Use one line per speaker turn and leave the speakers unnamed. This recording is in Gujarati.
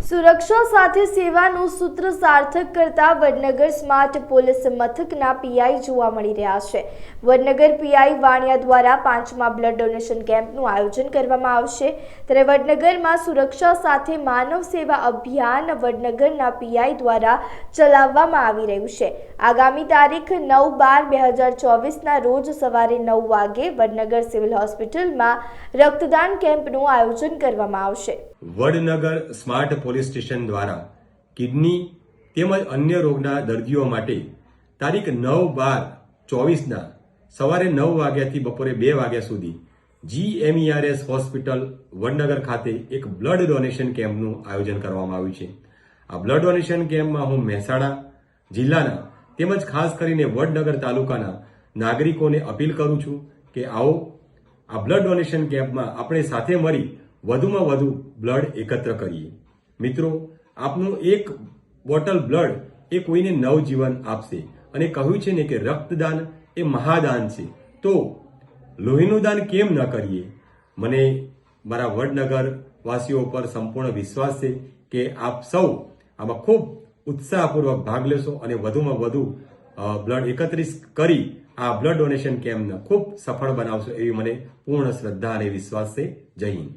સુરક્ષા સાથે સેવાનું સૂત્ર સાર્થક કરતા વડનગર સ્માર્ટ પોલીસ મથકના પીઆઈ જોવા મળી રહ્યા છે। વડનગર પીઆઈ વાણિયા દ્વારા 5મા બ્લડ ડોનેશન કેમ્પનું આયોજન કરવામાં આવશે। ત્યારે વડનગરમાં સુરક્ષા સાથે માનવ સેવા અભિયાન વડનગરના પીઆઈ દ્વારા ચલાવવામાં આવી રહ્યું છે। આગામી તારીખ 9/12/2024ના રોજ સવારે 9 વાગે વડનગર સિવિલ હોસ્પિટલમાં રક્તદાન કેમ્પનું આયોજન કરવામાં આવશે।
વડનગર સ્માર્ટ પોલીસ સ્ટેશન દ્વારા કિડની તેમજ અન્ય રોગના દર્દીઓ માટે તારીખ 9/12/24ના સવારે 9 વાગ્યાથી બપોરે 2 વાગ્યા સુધી GMERS હોસ્પિટલ વડનગર ખાતે એક બ્લડ ડોનેશન કેમ્પનું આયોજન કરવામાં આવ્યું છે। આ બ્લડ ડોનેશન કેમ્પમાં હું મહેસાણા જિલ્લાના તેમજ ખાસ કરીને વડનગર તાલુકાના નાગરિકોને અપીલ કરું છું કે આવો આ બ્લડ ડોનેશન કેમ્પમાં આપણે સાથે મળી વધુમાં વધુ બ્લડ એકત્ર કરીએ। મિત્રો, આપનું એક બોટલ બ્લડ એ કોઈને નવજીવન આપશે અને કહ્યું છે ને કે રક્તદાન એ મહાદાન છે, તો લોહીનું દાન કેમ ન કરીએ। મને મારા વડનગર વાસીઓ પર સંપૂર્ણ વિશ્વાસ છે કે આપ સૌ આમાં ખૂબ ઉત્સાહપૂર્વક ભાગ લેશો અને વધુમાં વધુ બ્લડ એકત્રિત કરી આ બ્લડ ડોનેશન કેમ્પને ખૂબ સફળ બનાવશો એવી મને પૂર્ણ શ્રદ્ધા અને વિશ્વાસ છે। જય હિન્દ।